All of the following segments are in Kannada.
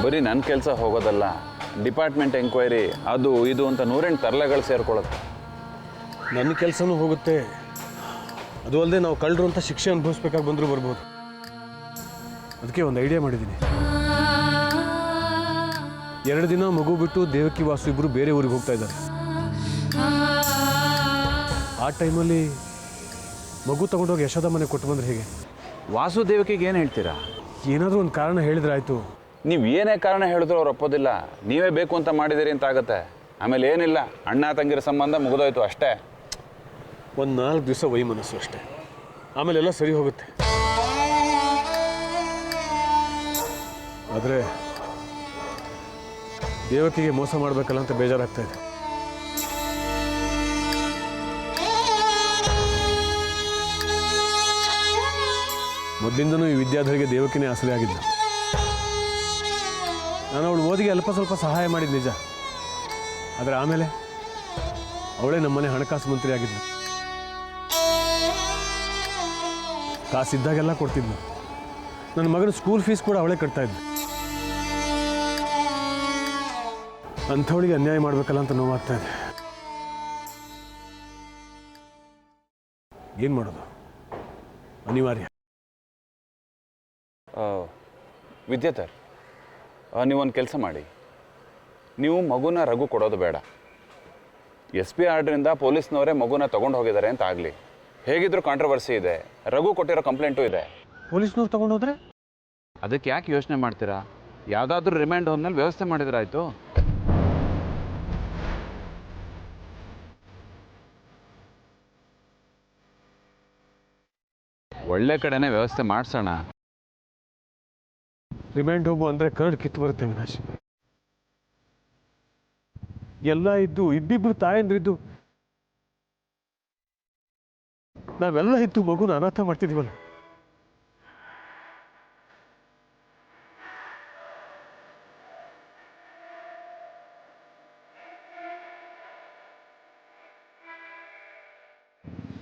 ಬರೀ ನನ್ನ ಕೆಲಸ ಹೋಗೋದಲ್ಲ, ಡಿಪಾರ್ಟ್ಮೆಂಟ್ ಎಂಕ್ವೈರಿ ಅದು ಇದು ಅಂತ 108 ತರಲೆಗಳು ಸೇರ್ಕೊಳ್ಳುತ್ತೆ. ನನ್ನ ಕೆಲಸನೂ ಹೋಗುತ್ತೆ, ಅದು ಅಲ್ಲದೆ ನಾವು ಕಳ್ಳರು ಅಂತ ಶಿಕ್ಷೆ ಅನುಭವಿಸ್ಬೇಕಾಗಿ ಬಂದರೂ ಬರ್ಬೋದು. ಅದಕ್ಕೆ ಒಂದು ಐಡಿಯಾ ಮಾಡಿದ್ದೀನಿ. 2 ದಿನ ಮಗು ಬಿಟ್ಟು ದೇವಕಿ ವಾಸು ಇಬ್ಬರು ಬೇರೆ ಊರಿಗೆ ಹೋಗ್ತಾ ಇದ್ದಾರೆ. ಆ ಟೈಮಲ್ಲಿ ಮಗು ತಗೊಂಡೋಗಿ ಯಶೋದ ಮನೆ ಕೊಟ್ಟು ಬಂದ್ರೆ ಹೇಗೆ? ವಾಸು ದೇವಕಿಗೆ ಏನು ಹೇಳ್ತೀರಾ? ಏನಾದರೂ ಒಂದು ಕಾರಣ ಹೇಳಿದ್ರೆ ಆಯಿತು. ನೀವು ಏನೇ ಕಾರಣ ಹೇಳಿದ್ರು ಅವ್ರು ಒಪ್ಪೋದಿಲ್ಲ. ನೀವೇ ಬೇಕು ಅಂತ ಮಾಡಿದಿರಿ ಅಂತ ಆಗುತ್ತೆ. ಆಮೇಲೆ ಏನಿಲ್ಲ, ಅಣ್ಣ ತಂಗಿರ ಸಂಬಂಧ ಮುಗಿದೋಯ್ತು ಅಷ್ಟೇ. ಒಂದು 4 ದಿವಸ ವೈಮನಸ್ಸು ಅಷ್ಟೇ, ಆಮೇಲೆಲ್ಲ ಸರಿ ಹೋಗುತ್ತೆ. ಆದರೆ ದೇವಕಿಗೆ ಮೋಸ ಮಾಡಬೇಕಲ್ಲ ಅಂತ ಬೇಜಾರಾಗ್ತಾ ಇದೆ. ಮೊದಲಿಂದನೂ ಈ ವಿದ್ಯಾಧರಿಗೆ ದೇವಕಿನೇ ಆಸರೆ ಆಗಿದ್ದ. ನಾನು ಅವಳು ಓದಿಗೆ ಅಲ್ಪ ಸ್ವಲ್ಪ ಸಹಾಯ ಮಾಡಿದ ನಿಜ, ಆದರೆ ಆಮೇಲೆ ಅವಳೇ ನಮ್ಮನೆ ಹಣಕಾಸು ಮಂತ್ರಿ ಆಗಿದ್ಲು. ಕಾಸಿದ್ದಾಗೆಲ್ಲ ಕೊಡ್ತಿದ್ಲು. ನನ್ನ ಮಗನ ಸ್ಕೂಲ್ ಫೀಸ್ ಕೂಡ ಅವಳೇ ಕಟ್ತಾ ಇದ್ಲು. ಅಂಥವಳಿಗೆ ಅನ್ಯಾಯ ಮಾಡಬೇಕಲ್ಲ ಅಂತ ನೋವಾಗ್ತಾ ಇದೆ. ಏನು ಮಾಡೋದು, ಅನಿವಾರ್ಯ. ವಿದ್ಯಾಧರ್, ನೀವೊಂದು ಕೆಲಸ ಮಾಡಿ. ನೀವು ಮಗುನ ರಘು ಕೊಡೋದು ಬೇಡ. SP ಆರ್ಡ್ರಿಂದ ಪೊಲೀಸ್ನವರೇ ಮಗುನ ತೊಗೊಂಡು ಹೋಗಿದ್ದಾರೆ ಅಂತ ಆಗಲಿ. ಹೇಗಿದ್ರು ಕಾಂಟ್ರವರ್ಸಿ ಇದೆ, ರಘು ಕೊಟ್ಟಿರೋ ಕಂಪ್ಲೇಂಟು ಇದೆ. ಪೊಲೀಸ್ನವ್ರು ತೊಗೊಂಡೋದ್ರೆ ಅದಕ್ಕೆ ಯಾಕೆ ಯೋಚನೆ ಮಾಡ್ತೀರಾ? ಯಾವುದಾದ್ರೂ ರಿಮ್ಯಾಂಡ್ ಹೋಮ್ನಲ್ಲಿ ವ್ಯವಸ್ಥೆ ಮಾಡಿದ್ರಾಯ್ತು. ಒಳ್ಳೆ ಕಡೆನೇ ವ್ಯವಸ್ಥೆ ಮಾಡಿಸೋಣ. ರಿಮೈಂಡ್ ಹೋಗು ಅಂದರೆ ಕರಡು ಕಿತ್ತು ಬರುತ್ತೆ ವಿನಾಶ್. ಎಲ್ಲ ಇದ್ದು ಇಬ್ಬಿಬ್ರು ತಾಯಂದ್ರಿದ್ದು ನಾವೆಲ್ಲ ಇದ್ದು ಮಗುನ ಅನಾಥ ಮಾಡ್ತಿದ್ದೀವಲ್ಲ.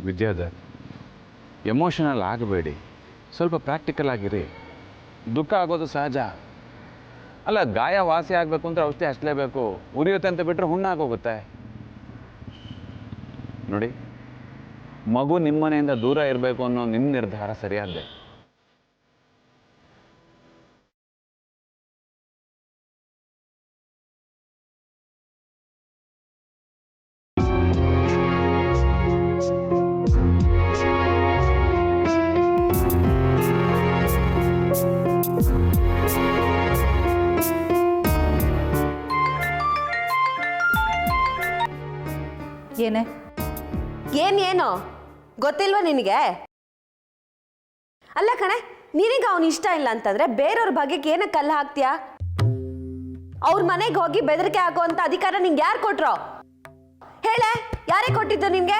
ವಿದ್ಯಾಧರ್, ಎಮೋಷನಲ್ ಆಗಬೇಡಿ, ಸ್ವಲ್ಪ ಪ್ರಾಕ್ಟಿಕಲ್ ಆಗಿರಿ. ದುಃಖ ಆಗೋದು ಸಹಜ. ಅಲ್ಲ, ಗಾಯ ವಾಸಿ ಆಗಬೇಕು ಅಂದರೆ ಔಷಧಿ ಹಚ್ಚಲೇಬೇಕು. ಉರಿಯುತ್ತೆ ಅಂತ ಬಿಟ್ಟರೆ ಹುಣ್ಣಾಗೋಗುತ್ತೆ. ನೋಡಿ, ಮಗು ನಿಮ್ಮ ಮನೆಯಿಂದ ದೂರ ಇರಬೇಕು ಅನ್ನೋ ನಿಮ್ಮ ನಿರ್ಧಾರ ಸರಿಯಾದ್ದೆ. ಏನೇ ಏನು ಗೊತ್ತಿಲ್ವಾ ನಿನಗೆ? ಅಲ್ಲ ಕಣೆ, ನಿನಗೆ ಅವನು ಇಷ್ಟ ಇಲ್ಲ ಅಂತಂದ್ರೆ ಬೇರೆಯವ್ರ ಭಾಗ್ಯಕ್ಕೆ ಏನಕ್ಕೆ ಕಲ್ಲು ಹಾಕ್ತೀಯಾ? ಅವ್ರ ಮನೆಗೆ ಹೋಗಿ ಬೆದರಿಕೆ ಹಾಕುವಂತ ಅಧಿಕಾರ ನಿಂಗೆ ಯಾರು ಕೊಟ್ರೋ ಹೇಳೆ? ಯಾರೇ ಕೊಟ್ಟಿದ್ದು ನಿನ್ಗೆ?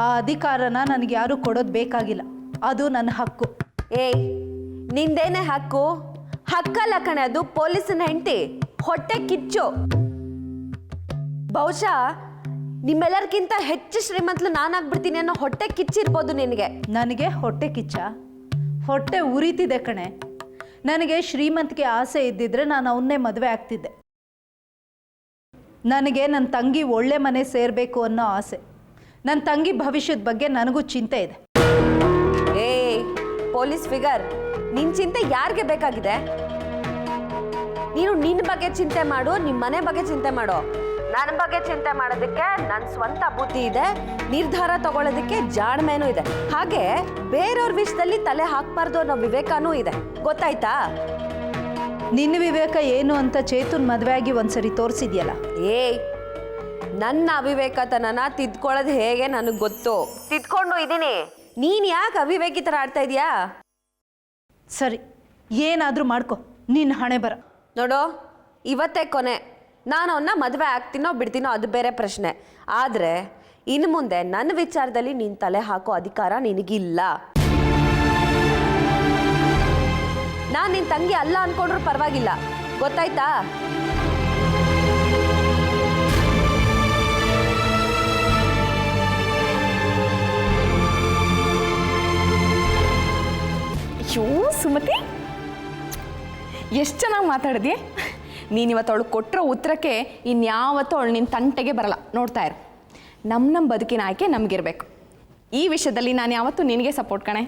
ಆ ಅಧಿಕಾರನ ನನಗೆ ಯಾರು ಕೊಡೋದು ಬೇಕಾಗಿಲ್ಲ, ಅದು ನನ್ನ ಹಕ್ಕು. ಏಯ್, ನಿಂದೇನೆ ಹಕ್ಕು? ಹಕ್ಕಲ್ಲ ಕಣೆ, ಅದು ಪೊಲೀಸನ ಹೆಂಡತಿ ಹೊಟ್ಟೆ ಕಿಚ್ಚು. ಬಹುಶಃ ನಿಮ್ಮೆಲ್ಲರಿಗಿಂತ ಹೆಚ್ಚು ಶ್ರೀಮಂತಲು ನಾನಾಗ್ಬಿಡ್ತೀನಿ ಅನ್ನೋ ಹೊಟ್ಟೆ ಕಿಚ್ಚಿರ್ಬೋದು ನಿನಗೆ. ನನಗೆ ಹೊಟ್ಟೆ ಕಿಚ್ಚ? ಹೊಟ್ಟೆ ಉರಿತಿದೆ ಕಣೆ. ನನಗೆ ಶ್ರೀಮಂತಿಗೆ ಆಸೆ ಇದ್ದಿದ್ರೆ ನಾನು ಅವನ್ನೇ ಮದುವೆ ಆಗ್ತಿದ್ದೆ. ನನಗೆ ನನ್ನ ತಂಗಿ ಒಳ್ಳೆ ಮನೆ ಸೇರಬೇಕು ಅನ್ನೋ ಆಸೆ. ನನ್ನ ತಂಗಿ ಭವಿಷ್ಯದ ಬಗ್ಗೆ ನನಗೂ ಚಿಂತೆ ಇದೆ. ಏಯ್ ಪೊಲೀಸ್ ಫಿಗರ್, ನಿನ್ನ ಚಿಂತೆ ಯಾರಿಗೆ ಬೇಕಾಗಿದೆ? ನೀನು ನಿನ್ನ ಬಗ್ಗೆ ಚಿಂತೆ ಮಾಡು, ನಿಮ್ಮ ಮನೆ ಬಗ್ಗೆ ಚಿಂತೆ ಮಾಡು. ನನ್ನ ಬಗ್ಗೆ ಚಿಂತೆ ಮಾಡೋದಕ್ಕೆ ನನ್ನ ಸ್ವಂತ ಬುದ್ಧಿ ಇದೆ, ನಿರ್ಧಾರ ತಗೊಳ್ಳೋದಕ್ಕೆ ಜಾಣ್ಮೆನೂ ಇದೆ. ಹಾಗೆ ಬೇರೆಯವ್ರ ವಿಷಯದಲ್ಲಿ ತಲೆ ಹಾಕ್ಬಾರ್ದು ಅನ್ನೋ ವಿವೇಕನೂ ಇದೆ, ಗೊತ್ತಾಯ್ತಾ? ನಿನ್ನ ವಿವೇಕ ಏನು ಅಂತ ಚೇತನ್ ಮದುವೆ ಆಗಿ ಒಂದ್ಸರಿ ತೋರಿಸಿದ್ಯಲ್ಲ. ಏಯ್, ನನ್ನ ಅವಿವೇಕತನನ ತಿದ್ಕೊಳ್ಳೋದು ಹೇಗೆ ನನಗೆ ಗೊತ್ತು, ತಿದ್ಕೊಂಡು ಇದ್ದೀನಿ. ನೀನು ಯಾಕೆ ಅವಿವೇಕಿ ಥರ ಆಡ್ತಾ ಇದೀಯಾ? ಸರಿ, ಏನಾದರೂ ಮಾಡ್ಕೊ, ನಿನ್ನ ಹಣೆ ಬರ. ನೋಡು, ಇವತ್ತೇ ಕೊನೆ. ನಾನು ಅವನ್ನ ಮದುವೆ ಆಗ್ತೀನೋ ಬಿಡ್ತೀನೋ ಅದು ಬೇರೆ ಪ್ರಶ್ನೆ. ಆದರೆ ಇನ್ನು ಮುಂದೆ ನನ್ನ ವಿಚಾರದಲ್ಲಿ ನೀನು ತಲೆ ಹಾಕೋ ಅಧಿಕಾರ ನಿನಗಿಲ್ಲ. ನಾನು ನಿನ್ನ ತಂಗಿ ಅಲ್ಲ ಅನ್ಕೊಂಡ್ರೂ ಪರವಾಗಿಲ್ಲ, ಗೊತ್ತಾಯ್ತಾ? ಅಯ್ಯೋ ಸುಮತಿ, ಎಷ್ಟು ಚೆನ್ನಾಗಿ ಮಾತಾಡಿದ್ಯೆ. ನೀನು ಇವತ್ತು ಅವಳು ಕೊಟ್ಟಿರೋ ಉತ್ತರಕ್ಕೆ ಇನ್ಯಾವತ್ತೂ ಅವಳು ನಿನ್ನ ತಂಟೆಗೆ ಬರಲ್ಲ. ನೋಡ್ತಾ ಇರು. ನಮ್ಮ ಬದುಕಿನ ಆಯ್ಕೆ ನಮಗಿರ್ಬೇಕು. ಈ ವಿಷಯದಲ್ಲಿ ನಾನು ಯಾವತ್ತೂ ನಿನಗೆ ಸಪೋರ್ಟ್ ಕಣೆ.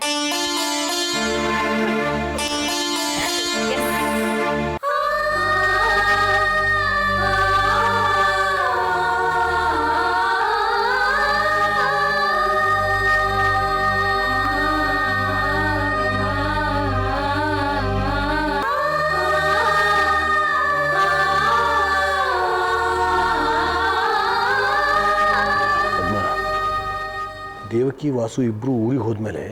ದೇವಕಿ ವಾಸು ಇಬ್ಬರು ಊರಿಗೆ ಹೋದ್ಮೇಲೆ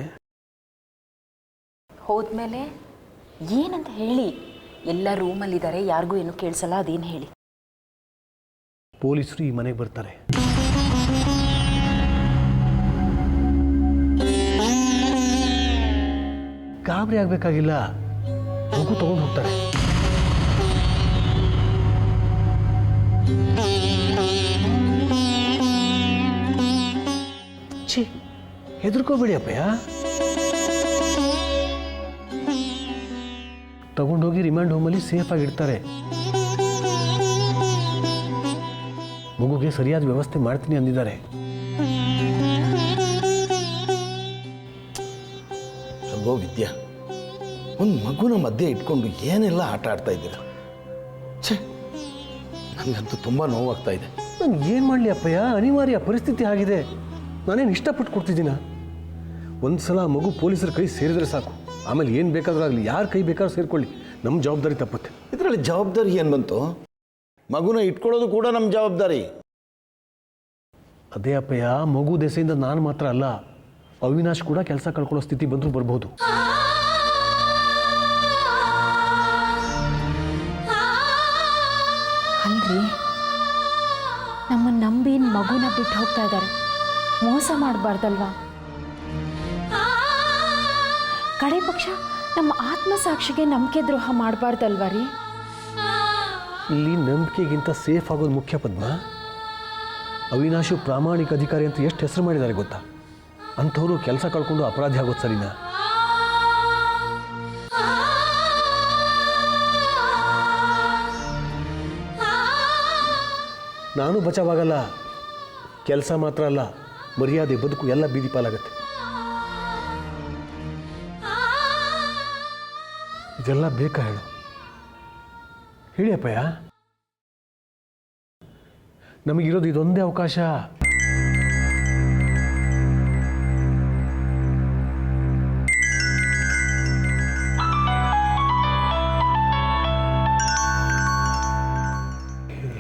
ಏನಂತ ಹೇಳಿ? ಎಲ್ಲ ರೂಮಲ್ಲಿದ್ದಾರೆ, ಯಾರಿಗೂ ಏನು ಕೇಳಿಸಲ್ಲ, ಅದೇನು ಹೇಳಿ? ಪೊಲೀಸರು ಈ ಮನೆಗೆ ಬರ್ತಾರೆ. ಗಾಬರಿ ಆಗಬೇಕಾಗಿಲ್ಲ, ಮಗು ತಗೊಂಡು ಹೋಗ್ತಾರೆ. ಛೀ, ಹೆದರ್ಕೋಬೇಡಿ ಅಪ್ಪಯ್ಯ. ತಗೊಂಡೋಗಿ ರಿಮಾಂಡ್ ಹೋಮಲ್ಲಿ ಸೇಫ್ ಆಗಿಡ್ತಾರೆ. ಮಗುಗೆ ಸರಿಯಾದ ವ್ಯವಸ್ಥೆ ಮಾಡ್ತೀನಿ ಅಂದಿದ್ದಾರೆ. ಅಲ್ವೋ ವಿದ್ಯಾ, ಒಂದು ಮಗುನ ಮಧ್ಯೆ ಇಟ್ಕೊಂಡು ಏನೆಲ್ಲ ಆಟ ಆಡ್ತಾ ಇದ್ದೀರಾ? ಛೇ, ನನಗಂತೂ ತುಂಬ ನೋವಾಗ್ತಾ ಇದೆ. ನಾನು ಏನು ಮಾಡಲಿ ಅಪ್ಪಯ್ಯ, ಅನಿವಾರ್ಯ ಪರಿಸ್ಥಿತಿ ಆಗಿದೆ. ನಾನೇನು ಇಷ್ಟಪಟ್ಟು ಕೊಡ್ತಿದ್ದೀನ? ಒಂದು ಸಲ ಮಗು ಪೊಲೀಸರ ಕೈ ಸೇರಿದ್ರೆ ಸಾಕು, ಆಮೇಲೆ ಏನು ಬೇಕಾದ್ರೂ ಆಗಲಿ, ಯಾರ ಕೈ ಬೇಕಾದ್ರೂ ಸೇರಿಕೊಳ್ಳಿ, ನಮ್ಮ ಜವಾಬ್ದಾರಿ ತಪ್ಪುತ್ತೆ. ಇದರಲ್ಲಿ ಜವಾಬ್ದಾರಿ ಏನು ಬಂತು? ಮಗುನ ಇಟ್ಕೊಳ್ಳೋದು ಕೂಡ ನಮ್ಮ ಜವಾಬ್ದಾರಿ. ಅದೇ ಅಪ್ಪಯ್ಯ, ಮಗು ದೆಸೆಯಿಂದ ನಾನು ಮಾತ್ರ ಅಲ್ಲ, ಅವಿನಾಶ್ ಕೂಡ ಕೆಲಸ ಕಳ್ಕೊಳ್ಳೋ ಸ್ಥಿತಿ ಬಂದರೂ ಬರ್ಬೋದು. ಅಲ್ರಿ, ನಮ್ಮನ್ನು ನಂಬಿ ಮಗುನ ಬಿಟ್ಟು ಹೋಗ್ತಾ ಇದ್ದಾರೆ. ಮೋಸ ಮಾಡಬಾರ್ದಲ್ವಾ? ಕಡೆ ಪಕ್ಷ ನಮ್ಮ ಆತ್ಮಸಾಕ್ಷಿಗೆ ನಂಬಿಕೆ ದ್ರೋಹ ಮಾಡಬಾರ್ದಲ್ವಾ ರೀ? ಇಲ್ಲಿ ನಂಬಿಕೆಗಿಂತ ಸೇಫ್ ಆಗೋದು ಮುಖ್ಯ ಪದ್ಮ. ಅವಿನಾಶು ಪ್ರಾಮಾಣಿಕ ಅಧಿಕಾರಿ ಅಂತ ಎಷ್ಟು ಹೆಸರು ಮಾಡಿದ್ದಾರೆ ಗೊತ್ತಾ? ಅಂಥವ್ರು ಕೆಲಸ ಕಳ್ಕೊಂಡು ಅಪರಾಧಿ ಆಗೋದು ಸರಿನಾ? ನಾನು ಬಚಾವಾಗಲ್ಲ, ಕೆಲಸ ಮಾತ್ರ ಅಲ್ಲ, ಮರ್ಯಾದೆ, ಬದುಕು ಎಲ್ಲ ಬೀದಿ ಪಾಲಾಗತ್ತೆ. ಇದೆಲ್ಲ ಬೇಕಾ ಹೇಳು? ಹೇಳಿ ಅಪ್ಪಯ್ಯ, ನಮಗಿರೋದು ಇದೊಂದೇ ಅವಕಾಶ.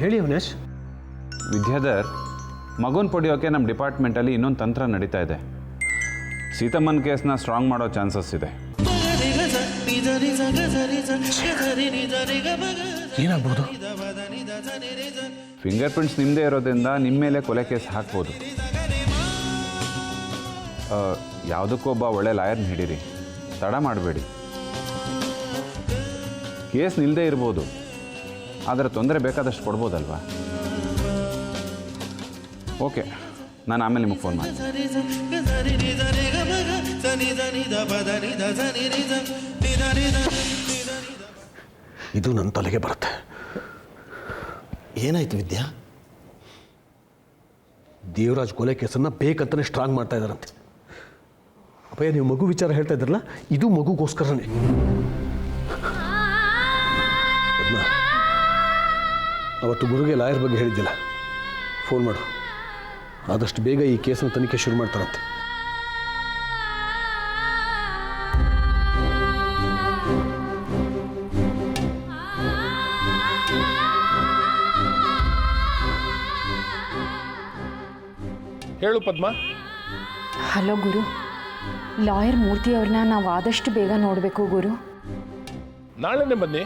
ಹೇಳಿ ಅವಿನಾಶ್. ವಿದ್ಯಾಧರ್, ಮಗುನ ಪಡೆಯೋಕೆ ನಮ್ಮ ಡಿಪಾರ್ಟ್ಮೆಂಟಲ್ಲಿ ಇನ್ನೊಂದು ತಂತ್ರ ನಡೀತಾ ಇದೆ. ಸೀತಮ್ಮನ ಕೇಸ್ನ ಸ್ಟ್ರಾಂಗ್ ಮಾಡೋ ಚಾನ್ಸಸ್ ಇದೆ. ಏನಾಗ್ಬೋದು? ಫಿಂಗರ್ ಪ್ರಿಂಟ್ಸ್ ನಿಮ್ಮದೇ ಇರೋದ್ರಿಂದ ನಿಮ್ಮ ಮೇಲೆ ಕೊಲೆ ಕೇಸ್ ಹಾಕ್ಬೋದು. ಯಾವುದಕ್ಕೂ ಒಬ್ಬ ಒಳ್ಳೆ ಲಾಯರ್ನ ಹಿಡೀರಿ, ತಡ ಮಾಡಬೇಡಿ. ಕೇಸ್ ನಿಲ್ಲದೇ ಇರ್ಬೋದು, ಆದರೆ ತೊಂದರೆ ಬೇಕಾದಷ್ಟು ಕೊಡ್ಬೋದಲ್ವಾ? ಓಕೆ, ನಾನು ಆಮೇಲೆ ನಿಮಗೆ ಫೋನ್ ಮಾಡಿ. ಇದು ನನ್ನ ತಲೆಗೆ ಬರುತ್ತೆ. ಏನಾಯ್ತು ವಿದ್ಯಾ? ದೇವರಾಜ್ ಕೊಲೆ ಕೇಸನ್ನು ಬೇಕಂತಾನೆ ಸ್ಟ್ರಾಂಗ್ ಮಾಡ್ತಾ ಇದ್ದಾರಂತೆ. ಅಪ್ಪಯ್ಯ, ನೀವು ಮಗು ವಿಚಾರ ಹೇಳ್ತಾ ಇದ್ರಲ್ಲ, ಇದು ಮಗುಗೋಸ್ಕರನೇ. ಅವತ್ತು ಗುರುಗೆ ಲಾಯರ್ ಬಗ್ಗೆ ಹೇಳಿದ್ದಿಲ್ಲ, ಫೋನ್ ಮಾಡು. ಆದಷ್ಟು ಬೇಗ ಈ ಕೇಸನ್ನು ತನಿಖೆ ಶುರು ಮಾಡ್ತಾರಂತೆ. ಹೇಳು ಪದ್ಮ. ಹಲೋ ಗುರು, ಲಾಯರ್ ಮೂರ್ತಿ ಅವ್ರನ್ನ ನಾವು ಆದಷ್ಟು ಬೇಗ ನೋಡಬೇಕು ಗುರು. ನಾಳೆನೇ ಬನ್ನಿ,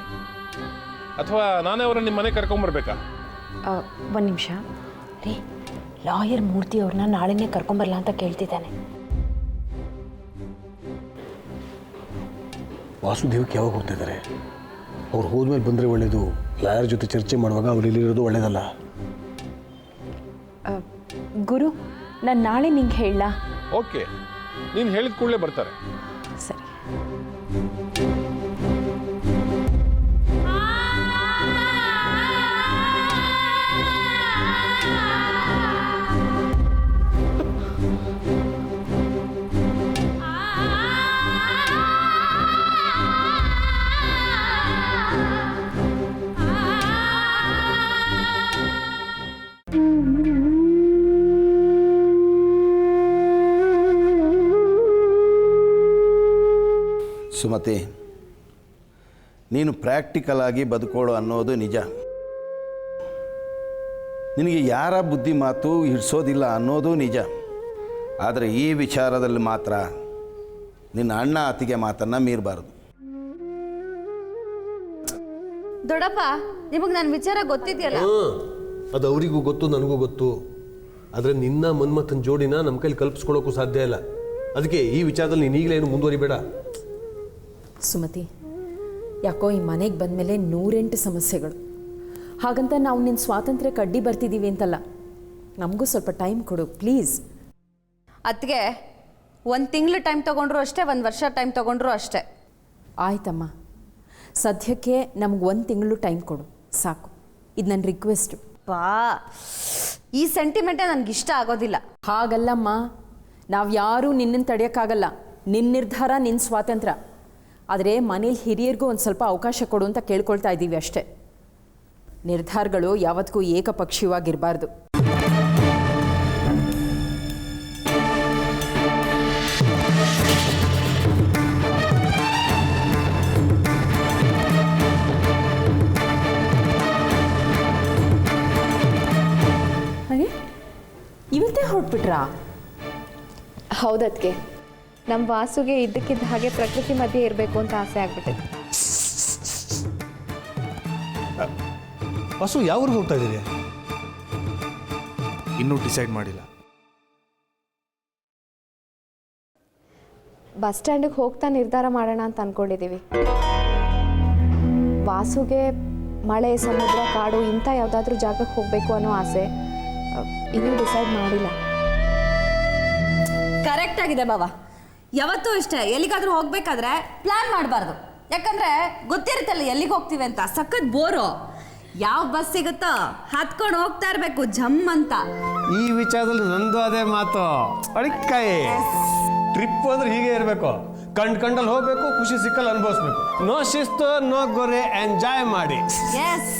ಅಥವಾ ನಾನೇ ಅವರನ್ನು ನಿಮ್ಮ ಮನೆ ಕರ್ಕೊಂಬರ್ಬೇಕಾ? ಒಂದು ನಿಮಿಷ ರೀ, ಲಾಯರ್ ಮೂರ್ತಿ ಅವ್ರನ್ನ ನಾಳೆನೇ ಕರ್ಕೊಂಬರಲ್ಲ ಅಂತ ಕೇಳ್ತಿದ್ದಾನೆ. ವಾಸುದೇವಕ್ಕೆ ಯಾವಾಗ ಹೋಗ್ತಿದ್ದಾರೆ? ಅವ್ರು ಹೋದ್ಮೇಲೆ ಬಂದರೆ ಒಳ್ಳೆಯದು. ಲಾಯರ್ ಜೊತೆ ಚರ್ಚೆ ಮಾಡುವಾಗ ಅವ್ರು ಇಲ್ಲಿರೋದು ಒಳ್ಳೆಯದಲ್ಲ. ಗುರು, ನಾನು ನಾಳೆ ನಿಂಗೆ ಹೇಳಲಾ? ಓಕೆ, ನೀನು ಹೇಳಿದ ಕೂಡಲೇ ಬರ್ತಾರೆ. ಸರಿ. ಸುಮತಿ, ನೀನು ಪ್ರಾಕ್ಟಿಕಲ್ ಆಗಿ ಬದುಕೋಳು ಅನ್ನೋದು ನಿಜ. ನಿನಗೆ ಯಾರ ಬುದ್ಧಿ ಮಾತು ಹಿಡಿಸೋದಿಲ್ಲ ಅನ್ನೋದು ನಿಜ. ಆದರೆ ಈ ವಿಚಾರದಲ್ಲಿ ಮಾತ್ರ ನಿನ್ನ ಅಣ್ಣ ಅತ್ತಿಗೆ ಮಾತನ್ನು ಮೀರಬಾರ್ದು. ದೊಡ್ಡಪ್ಪ, ನಿಮಗೆ ನನ್ನ ವಿಚಾರ ಗೊತ್ತಿದೆಯಲ್ಲ. ಅದು ಅವರಿಗೂ ಗೊತ್ತು, ನನಗೂ ಗೊತ್ತು. ಆದರೆ ನಿನ್ನ ಮನ್ಮಥನ ಜೋಡಿನ ನಮ್ಮ ಕೈಲಿ ಕಲ್ಪಿಸ್ಕೊಳ್ಳೋಕ್ಕೂ ಸಾಧ್ಯ ಇಲ್ಲ. ಅದಕ್ಕೆ ಈ ವಿಚಾರದಲ್ಲಿ ನೀನು ಈಗಲೇ ಏನು ಮುಂದುವರಿಬೇಡ. ಸುಮತಿ, ಯಾಕೋ ಈ ಮನೆಗೆ ಬಂದಮೇಲೆ 108 ಸಮಸ್ಯೆಗಳು. ಹಾಗಂತ ನಾವು ನಿನ್ನ ಸ್ವಾತಂತ್ರ್ಯಕ್ಕೆ ಅಡ್ಡಿ ಬರ್ತಿದ್ದೀವಿ ಅಂತಲ್ಲ. ನಮಗೂ ಸ್ವಲ್ಪ ಟೈಮ್ ಕೊಡು ಪ್ಲೀಸ್. ಅದಕ್ಕೆ 1 ತಿಂಗಳು ಟೈಮ್ ತೊಗೊಂಡ್ರು ಅಷ್ಟೇ, 1 ವರ್ಷ ಟೈಮ್ ತೊಗೊಂಡ್ರು ಅಷ್ಟೇ. ಆಯ್ತಮ್ಮ, ಸದ್ಯಕ್ಕೆ ನಮ್ಗೆ 1 ತಿಂಗಳು ಟೈಮ್ ಕೊಡು ಸಾಕು. ಇದು ನನ್ನ ರಿಕ್ವೆಸ್ಟು. ಈ ಸೆಂಟಿಮೆಂಟೇ ನನಗಿಷ್ಟ ಆಗೋದಿಲ್ಲ. ಹಾಗಲ್ಲಮ್ಮ, ನಾವು ಯಾರೂ ನಿನ್ನನ್ನು ತಡೆಯೋಕ್ಕಾಗಲ್ಲ. ನಿನ್ನ ನಿರ್ಧಾರ, ನಿನ್ನ ಸ್ವಾತಂತ್ರ್ಯ. ಆದರೆ ಮನೇಲಿ ಹಿರಿಯರಿಗೂ ಒಂದು ಸ್ವಲ್ಪ ಅವಕಾಶ ಕೊಡು ಅಂತ ಕೇಳ್ಕೊಳ್ತಾ ಇದ್ದೀವಿ ಅಷ್ಟೇ. ನಿರ್ಧಾರಗಳು ಯಾವತ್ತಿಗೂ ಏಕಪಕ್ಷೀಯವಾಗಿರಬಾರ್ದು. ಹಾಗೆ ಇವತ್ತೇ ಹೊರಟ್ಬಿಟ್ರಾ? ಹೌದದ್ಕೆ, ನಮ್ಮ ವಾಸುಗೆ ಇದ್ದಕ್ಕಿದ್ದ ಹಾಗೆ ಪ್ರಕೃತಿ ಮಧ್ಯೆ ಇರಬೇಕು ಅಂತ ಆಸೆ ಆಗ್ಬಿಟ್ಟಿದೆ. ವಾಸು, ಯಾವ ಊರಿಗೆ ಹೋಗ್ತಾ ಇದ್ದೀರಿ? ಇನ್ನೂ ಡಿಸೈಡ್ ಮಾಡಿಲ್ಲ. ಬಸ್ ಸ್ಟ್ಯಾಂಡಿಗೆ ಹೋಗ್ತಾ ನಿರ್ಧಾರ ಮಾಡೋಣ ಅಂತ ಅಂದ್ಕೊಂಡಿದ್ದೀವಿ. ವಾಸುಗೆ ಮಳೆ, ಸಮುದ್ರ, ಕಾಡು ಇಂಥ ಯಾವುದಾದ್ರೂ ಜಾಗಕ್ಕೆ ಹೋಗಬೇಕು ಅನ್ನೋ ಆಸೆ. ಇನ್ನೂ ಡಿಸೈಡ್ ಮಾಡಿಲ್ಲ. ಕರೆಕ್ಟ್ ಆಗಿದೆ ಬಾವ. ಯಾವತ್ತೂ ಇಷ್ಟೇ, ಎಲ್ಲಿಗಾದ್ರೂ ಹೋಗ್ಬೇಕಾದ್ರೆ ಪ್ಲಾನ್ ಮಾಡಬಾರ್ದು. ಯಾಕಂದ್ರೆ ಗೊತ್ತಿರುತ್ತಲ್ಲ ಎಲ್ಲಿಗೆ ಹೋಗ್ತೀವಿ ಅಂತ. ಸಖತ್ ಬೋರು. ಯಾವ ಬಸ್ ಸಿಗುತ್ತೋ ಹತ್ಕೊಂಡು ಹೋಗ್ತಾ ಇರಬೇಕು ಜಮ್ ಅಂತ. ಈ ವಿಚಾರದಲ್ಲಿ ನಂದು ಅದೇ ಮಾತು. ಅಡಿಕಾಯಿ ಟ್ರಿಪ್ ಅಂದ್ರೆ ಹೀಗೆ ಇರಬೇಕು. ಕಂಡಲ್ಲಿ ಹೋಗ್ಬೇಕು, ಖುಷಿ ಸಿಕ್ಕಲ್ಲಿ ಅನುಭವಿಸ್ಬೇಕು. ನೋ ಶಿಸ್ತು, ನೋ ಗೊರೆ, ಎಂಜಾಯ್ ಮಾಡಿ. ಎಸ್.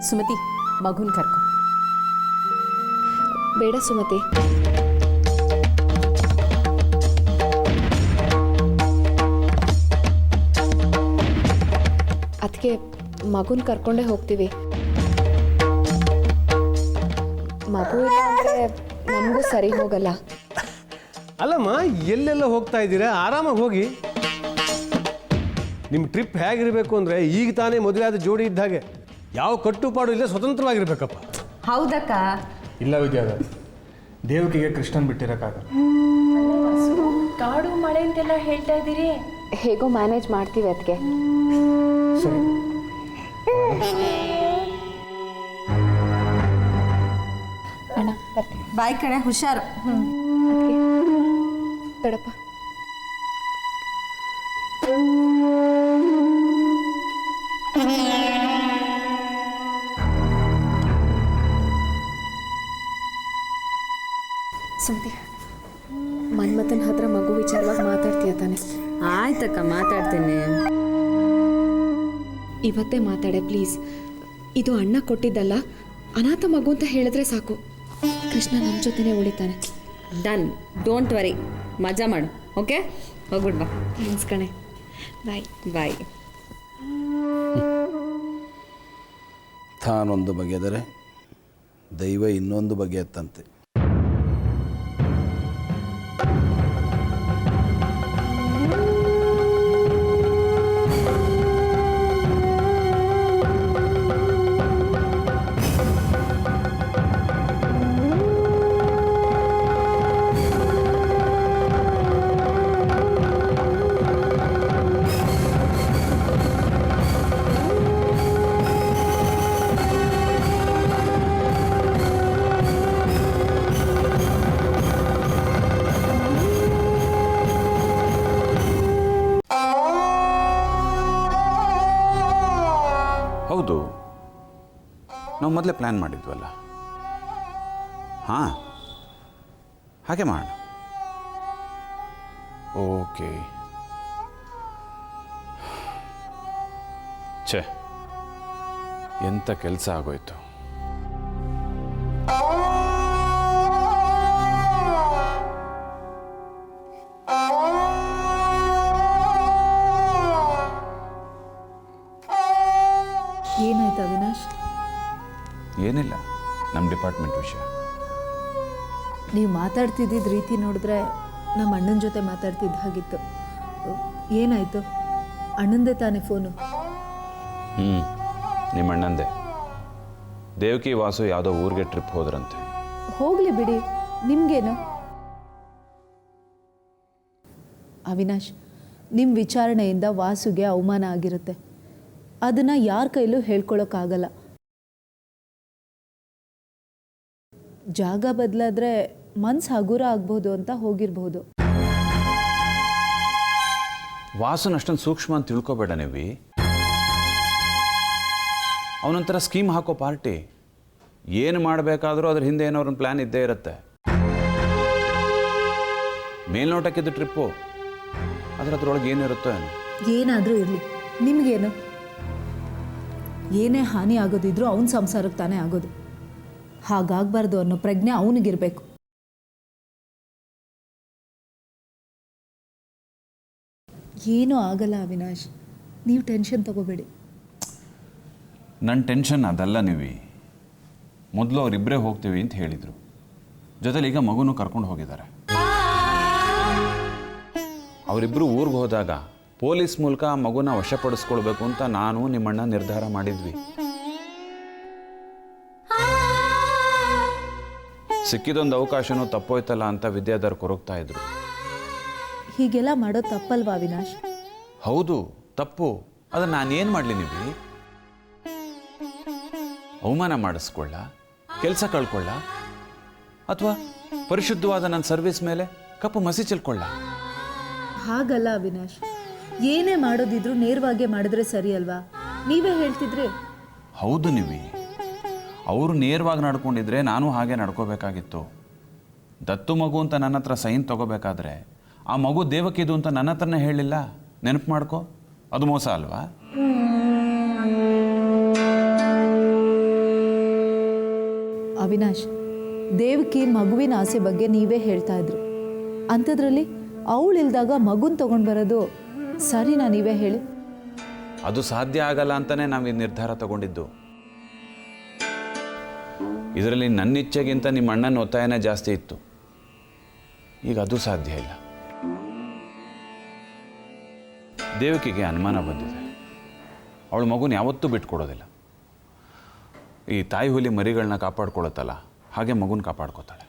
ಸುಮತಿ, ಮಗುನ್ ಕರ್ಕೊ. ಬೇಡ ಸುಮತಿ, ಅದಕ್ಕೆ ಮಗುನ ಕರ್ಕೊಂಡೇ ಹೋಗ್ತೀವಿ. ಮಗು ಇಲ್ಲ ಅಂದರೆ ನಮಗೂ ಸರಿ ಹೋಗಲ್ಲ. ಅಲ್ಲಮ್ಮ, ಎಲ್ಲೆಲ್ಲ ಹೋಗ್ತಾ ಇದ್ದೀರಾ? ಆರಾಮಾಗಿ ಹೋಗಿ. ನಿಮ್ಮ ಟ್ರಿಪ್ ಹೇಗಿರಬೇಕು ಅಂದರೆ ಈಗ ತಾನೇ ಮದುವೆ ಆದ ಜೋಡಿ ಇದ್ದ ಹಾಗೆ. ಯಾವ ಕಟ್ಟುಪಾಡು ಇಲ್ಲ, ಸ್ವತಂತ್ರವಾಗಿರ್ಬೇಕಪ್ಪ. ಹೌದಕ್ಕ. ಇಲ್ಲ ವಿದ್ಯಾಧರ್, ದೇವಕಿಗೆ ಕೃಷ್ಣನ್ ಬಿಟ್ಟಿರೋಕ್ಕಾಗಲ್ಲ. ಕಾಡು ಮಳೆ ಅಂತೆಲ್ಲ ಹೇಳ್ತಾ ಇದ್ದೀರಿ. ಹೇಗೋ ಮ್ಯಾನೇಜ್ ಮಾಡ್ತೀವಿ ಅದಕ್ಕೆ. ಸರಿ, ಅಣ್ಣ ಬರ್ತೀವಿ. ಬಾಯ್ ಕಡೆ ಹುಷಾರು. ಅದಕ್ಕೆ ದೊಡ್ಡಪ್ಪ. ಸುಮತಿ, ಮನ್ಮಥನ ಹತ್ರ ಮಗು ವಿಚಾರವಾಗಿ ಮಾತಾಡ್ತೀಯ ತಾನೆ? ಆಯ್ತಕ್ಕ, ಮಾತಾಡ್ತೀನಿ. ಇವತ್ತೇ ಮಾತಾಡೆ ಪ್ಲೀಸ್. ಇದು ಅಣ್ಣ ಕೊಟ್ಟಿದ್ದಲ್ಲ, ಅನಾಥ ಮಗು ಅಂತ ಹೇಳಿದ್ರೆ ಸಾಕು. ಕೃಷ್ಣ ನಮ್ಮ ಜೊತೆನೇ ಉಳಿತಾನೆ. Done, don't worry. ಮಜಾ ಮಾಡು. ಓಕೆ, ಹೋಗ್ಬಿಡ್ ಬಾ. ಥ್ಯಾಂಕ್ಸ್ ಕಣೆ. ಬಾಯ್ ಬಾಯ್. ತಾನೊಂದು ಬಗೆದರೆ ದೈವ ಇನ್ನೊಂದು ಬಗೆಯತ್ತಂತೆ. ಹೌದು, ನಾವು ಮೊದಲೇ ಪ್ಲ್ಯಾನ್ ಮಾಡಿದ್ವಲ್ಲ. ಹಾಂ, ಹಾಗೆ ಮಾಡೋಣ. ಓಕೆ. ಛೇ, ಎಂಥ ಕೆಲಸ ಆಗೋಯ್ತು. ಏನಿಲ್ಲ, ನಮ್ಮ ಡಿಪಾರ್ಟ್ಮೆಂಟ್ ವಿಷಯ. ನೀವು ಮಾತಾಡ್ತಿದ್ದಿದ್ದ ರೀತಿ ನೋಡಿದ್ರೆ ನಮ್ಮ ಅಣ್ಣನ ಜೊತೆ ಮಾತಾಡ್ತಿದ್ದ ಹಾಗಿತ್ತು. ಏನಾಯಿತು? ಅಣ್ಣಂದೇ ತಾನೇ ಫೋನು? ನಿಮ್ಮ ಅಣ್ಣಂದೆ. ದೇವಕಿ ವಾಸು ಯಾವುದೋ ಊರಿಗೆ ಟ್ರಿಪ್ ಹೋದ್ರಂತೆ. ಹೋಗಲಿ ಬಿಡಿ, ನಿಮಗೇನು? ಅವಿನಾಶ್, ನಿಮ್ಮ ವಿಚಾರಣೆಯಿಂದ ವಾಸುಗೆ ಅವಮಾನ ಆಗಿರುತ್ತೆ. ಅದನ್ನು ಯಾರ ಕೈಲೂ ಹೇಳ್ಕೊಳಕ್ಕಾಗಲ್ಲ. ಜಾಗ ಬದಲಾದ್ರೆ ಮನ್ಸು ಹಗುರ ಆಗ್ಬೋದು ಅಂತ ಹೋಗಿರ್ಬೋದು. ವಾಸುನ ಅಷ್ಟೊಂದು ಸೂಕ್ಷ್ಮ ಅಂತ ತಿಳ್ಕೊಬೇಡ ನೀವಿ. ಅವನೊಂಥರ ಸ್ಕೀಮ್ ಹಾಕೋ ಪಾರ್ಟಿ. ಏನು ಮಾಡಬೇಕಾದ್ರೂ ಅದ್ರ ಹಿಂದೆ ಏನೋ ಒಂದು ಪ್ಲ್ಯಾನ್ ಇದ್ದೇ ಇರುತ್ತೆ. ಮೇಲ್ನೋಟಕ್ಕಿದ್ದು ಟ್ರಿಪ್ಪು, ಅದ್ರೊಳಗೆ ಏನಿರುತ್ತೋ ಏನೋ. ಏನಾದರೂ ಇರಲಿ, ನಿಮಗೇನು? ಏನೇ ಹಾನಿ ಆಗೋದಿದ್ರೂ ಅವನ ಸಂಸಾರಕ್ಕೆ ತಾನೇ ಆಗೋದು. ಹಾಗಾಗಬಾರ್ದು ಅನ್ನೋ ಪ್ರಜ್ಞೆ ಅವನಿಗಿರಬೇಕು. ಏನೂ ಆಗಲ್ಲ ಅವಿನಾಶ್, ನೀವು ಟೆನ್ಷನ್ ತಗೋಬೇಡಿ. ನನ್ನ ಟೆನ್ಷನ್ ಅದಲ್ಲ ನೀವಿ. ಮೊದಲು ಅವರಿಬ್ಬರೇ ಹೋಗ್ತೀವಿ ಅಂತ ಹೇಳಿದರು. ಜೊತೆಲಿ ಈಗ ಮಗುನೂ ಕರ್ಕೊಂಡು ಹೋಗಿದ್ದಾರೆ. ಅವರಿಬ್ಬರು ಊರಿಗೆ ಹೋದಾಗ ಪೊಲೀಸ್ ಮೂಲಕ ಆ ಮಗುನ ವಶಪಡಿಸ್ಕೊಳ್ಬೇಕು ಅಂತ ನಾನು ನಿಮ್ಮಣ್ಣ ನಿರ್ಧಾರ ಮಾಡಿದ್ವಿ. ಸಿಕ್ಕಿದೊಂದು ಅವಕಾಶನೂ ತಪ್ಪೋಯ್ತಲ್ಲ ಅಂತ ವಿದ್ಯಾಧರ್ ಕೊರಗ್ತಾ ಇದ್ರು. ಹೀಗೆಲ್ಲ ಮಾಡೋದು ತಪ್ಪಲ್ವಾ ಅವಿನಾಶ್? ಹೌದು, ತಪ್ಪು. ಅದನ್ನು ನಾನೇನು ಮಾಡಲಿ ನೀವಿ? ಅವಮಾನ ಮಾಡಿಸ್ಕೊಳ್ಳ, ಕೆಲಸ ಕಳ್ಕೊಳ್ಳ, ಅಥವಾ ಪರಿಶುದ್ಧವಾದ ನನ್ನ ಸರ್ವಿಸ್ ಮೇಲೆ ಕಪ್ಪು ಮಸಿ ಚೆಲ್ಕೊಳ್ಳ? ಹಾಗಲ್ಲ ಅವಿನಾಶ್, ಏನೇ ಮಾಡೋದಿದ್ರು ನೇರವಾಗಿ ಮಾಡಿದ್ರೆ ಸರಿ ಅಲ್ವಾ? ನೀವೇ ಹೇಳ್ತಿದ್ರಿ. ಹೌದು ನೀವಿ, ಅವರು ನೇರವಾಗಿ ನಡ್ಕೊಂಡಿದ್ರೆ ನಾನು ಹಾಗೆ ನಡ್ಕೋಬೇಕಾಗಿತ್ತು. ದತ್ತು ಮಗು ಅಂತ ನನ್ನ ಹತ್ರ ಸೈನ್ ತಗೋಬೇಕಾದ್ರೆ ಆ ಮಗು ದೇವಕಿದು ಅಂತ ನನ್ನ ಹತ್ರನೇ ಹೇಳಿಲ್ಲ. ನೆನಪು ಮಾಡ್ಕೊ, ಅದು ಮೋಸ ಅಲ್ವಾ? ಅವಿನಾಶ್, ದೇವಕಿ ಮಗುವಿನ ಆಸೆ ಬಗ್ಗೆ ನೀವೇ ಹೇಳ್ತಾ ಇದ್ರು. ಅಂಥದ್ರಲ್ಲಿ ಅವಳಿಲ್ದಾಗ ಮಗುನ ತೊಗೊಂಡು ಬರೋದು ಸರಿನಾ? ನೀವೇ ಹೇಳಿ. ಅದು ಸಾಧ್ಯ ಆಗಲ್ಲ ಅಂತಲೇ ನಾವು ಈ ನಿರ್ಧಾರ ತಗೊಂಡಿದ್ದು. ಇದರಲ್ಲಿ ನನ್ನ ಇಚ್ಛೆಗಿಂತ ನಿಮ್ಮ ಅಣ್ಣನ ಒತ್ತಾಯನೇ ಜಾಸ್ತಿ ಇತ್ತು. ಈಗ ಅದು ಸಾಧ್ಯ ಇಲ್ಲ. ದೇವಕಿಗೆ ಅನುಮಾನ ಬಂದಿದೆ. ಅವಳ ಮಗುನ ಯಾವತ್ತೂ ಬಿಟ್ಕೊಡೋದಿಲ್ಲ. ಈ ತಾಯಿ ಹುಲಿ ಮರಿಗಳನ್ನ ಕಾಪಾಡ್ಕೊಳತ್ತಲ್ಲ, ಹಾಗೆ ಮಗುನ ಕಾಪಾಡ್ಕೋತಾಳೆ.